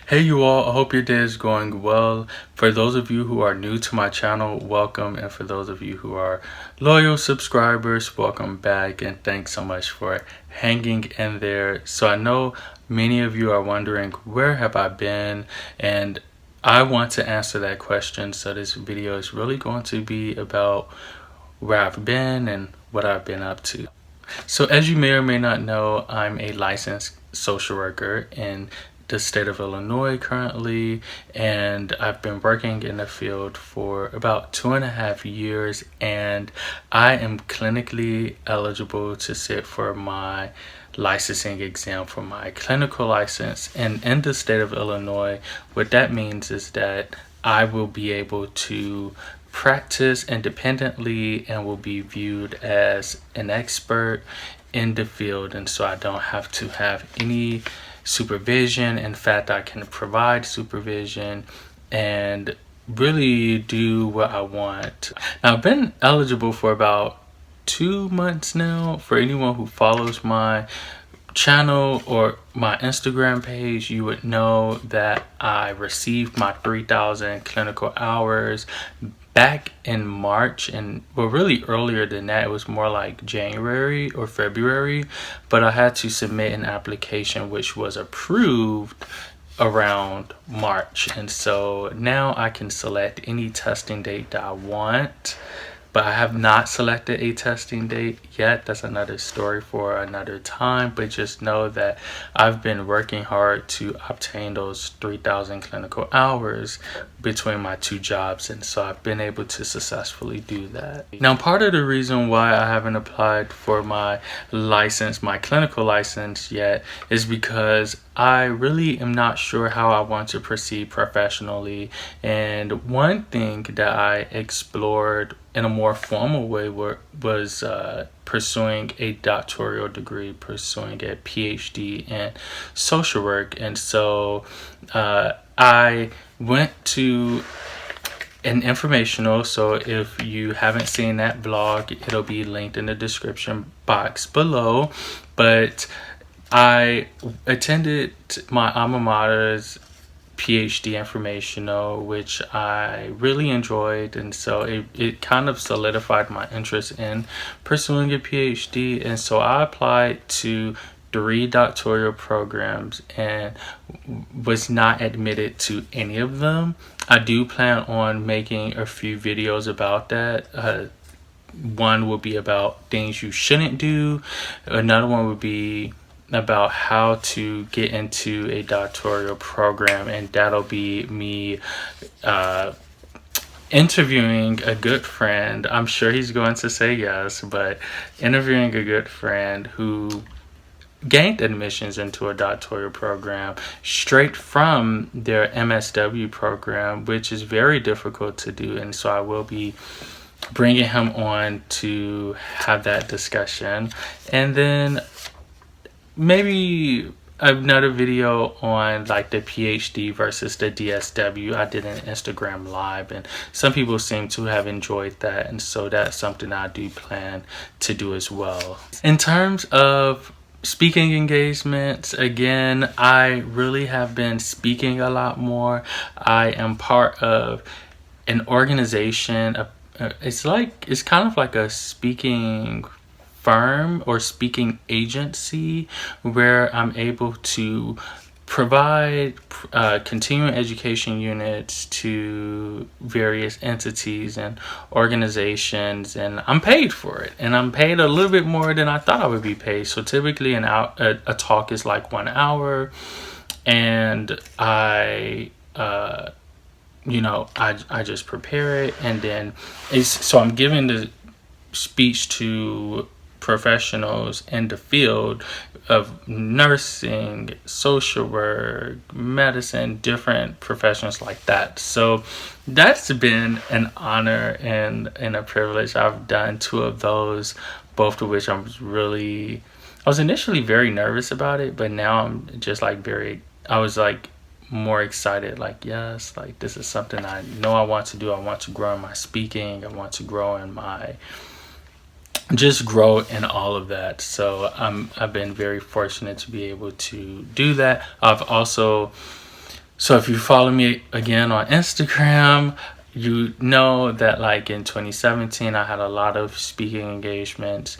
Hey you all, I hope your day is going well. For those of you who are new to my channel, welcome. And for those of you who are loyal subscribers, welcome back. And thanks so much for hanging in there. So I know many of you are wondering, where have I been? And I want to answer that question. So this video is really going to be about where I've been and what I've been up to. So as you may or may not know, I'm a licensed social worker in the state of Illinois currently, and I've been working in the field for about 2.5 years, and I am clinically eligible to sit for my licensing exam for my clinical license. And in the state of Illinois, what that means is that I will be able to practice independently and will be viewed as an expert in the field, and so I don't have to have any supervision. In fact, I can provide supervision and really do what I want. Now, I've been eligible for about 2 months now. For anyone who follows my channel or my Instagram page, you would know that I received my 3,000 clinical hours back in March, and well, really earlier than that. It was more like January or February, but I had to submit an application which was approved around March, and so now I can select any testing date that I want, but I have not selected a testing date yet. That's another story for another time, but just know that I've been working hard to obtain those 3,000 clinical hours between my two jobs, and so I've been able to successfully do that. Now, part of the reason why I haven't applied for my license, my clinical license yet, is because I really am not sure how I want to proceed professionally. And one thing that I explored in a more formal way was pursuing a doctoral degree, pursuing a PhD in social work. And so I went to an informational. So if you haven't seen that vlog, it'll be linked in the description box below. But I attended my alma mater's PhD informational, which I really enjoyed, and so it kind of solidified my interest in pursuing a PhD. And so I applied to 3 doctoral programs and was not admitted to any of them. I do plan on making a few videos about that. One will be about things you shouldn't do. Another one would be about how to get into a doctoral program, and that'll be me interviewing a good friend. I'm sure he's going to say yes, but interviewing a good friend who gained admissions into a doctoral program straight from their MSW program, which is very difficult to do. And so I will be bringing him on to have that discussion, and then maybe another video on like the PhD versus the DSW. I did an Instagram live, and some people seem to have enjoyed that, and so that's something I do plan to do as well. In terms of speaking engagements, again, I really have been speaking a lot more. I am part of an organization. It's kind of like a speaking firm or speaking agency where I'm able to provide continuing education units to various entities and organizations, and I'm paid for it, and I'm paid a little bit more than I thought I would be paid. So typically a talk is like 1 hour, and I just prepare it, and then I'm giving the speech to professionals in the field of nursing, social work, medicine, different professions like that. So that's been an honor and a privilege. I've done 2 of those, both of which I was initially very nervous about it, but now I'm just like I was like more excited, like, yes, like this is something I know I want to do. I want to grow in my speaking. I want to grow in my all of that. So I've been very fortunate to be able to do that. I've also So if you follow me again on Instagram, you know that like in 2017 I had a lot of speaking engagements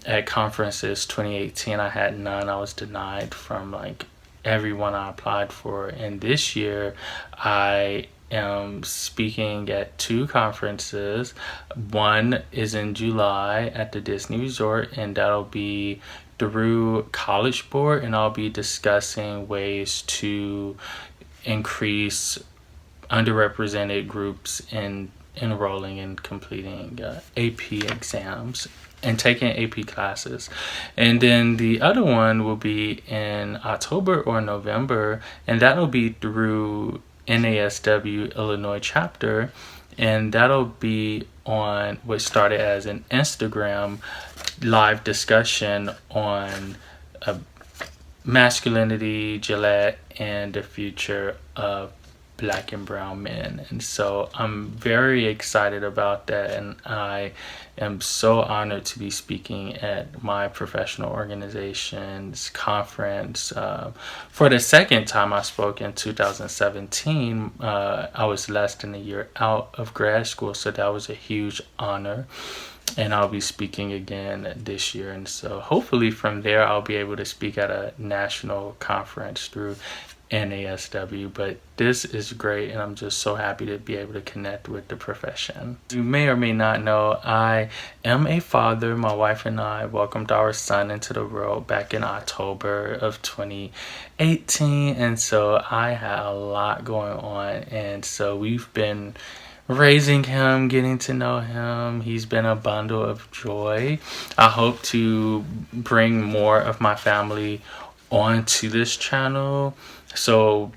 at conferences. 2018 I had none. I was denied from like everyone I applied for. And this year I am speaking at 2 conferences. One is in July at the Disney Resort, and that'll be through College Board, and I'll be discussing ways to increase underrepresented groups in enrolling and completing AP exams and taking AP classes. And then the other one will be in October or November, and that'll be through NASW Illinois chapter, and that'll be on what started as an Instagram live discussion on masculinity, Gillette, and the future of Black and brown men. And so I'm very excited about that, and I am so honored to be speaking at my professional organization's conference. For the second time I spoke in 2017, I was less than a year out of grad school, so that was a huge honor. And I'll be speaking again this year, and so hopefully from there I'll be able to speak at a national conference through NASW. But this is great, and I'm just so happy to be able to connect with the profession. You may or may not know, I am a father. My wife and I welcomed our son into the world back in October of 2018, and so I had a lot going on, and so we've been raising him, getting to know him. He's been a bundle of joy. I hope to bring more of my family onto this channel, so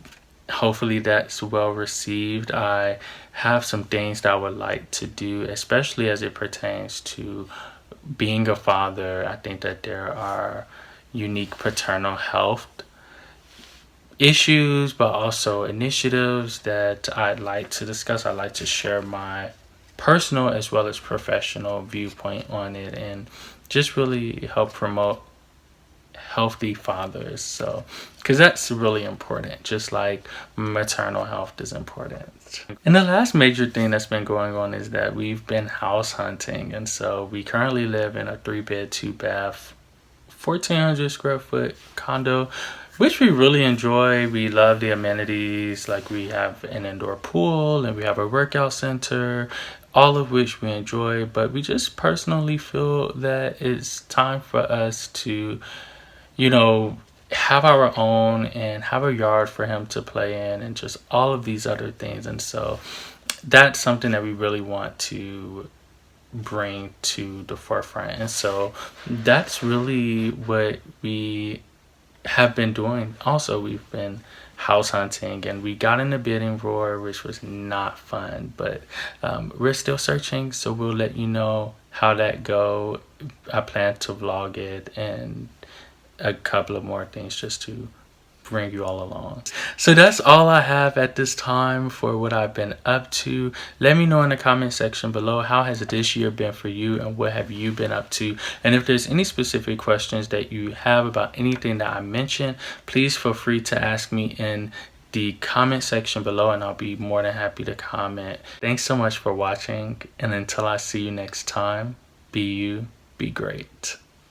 hopefully that's well received. I have some things that I would like to do, especially as it pertains to being a father. I think that there are unique paternal health issues, but also initiatives that I'd like to discuss. I'd like to share my personal as well as professional viewpoint on it, and just really help promote healthy fathers. So because that's really important, just like maternal health is important. And the last major thing that's been going on is that we've been house hunting, and so we currently live in a 3-bed 2-bath 1,400 square foot condo, which we really enjoy. We love the amenities, like we have an indoor pool and we have a workout center, all of which we enjoy. But we just personally feel that it's time for us to, have our own and have a yard for him to play in, and just all of these other things. And so that's something that we really want to bring to the forefront. And so that's really what we have been doing. Also, we've been house hunting, and we got in the bidding war, which was not fun, but we're still searching, so we'll let you know how that go. I plan to vlog it and a couple of more things just to bring you all along. So that's all I have at this time for what I've been up to. Let me know in the comment section below, how has this year been for you, and what have you been up to? And if there's any specific questions that you have about anything that I mentioned, please feel free to ask me in the comment section below, and I'll be more than happy to comment. Thanks so much for watching, and until I see you next time, be you, be great.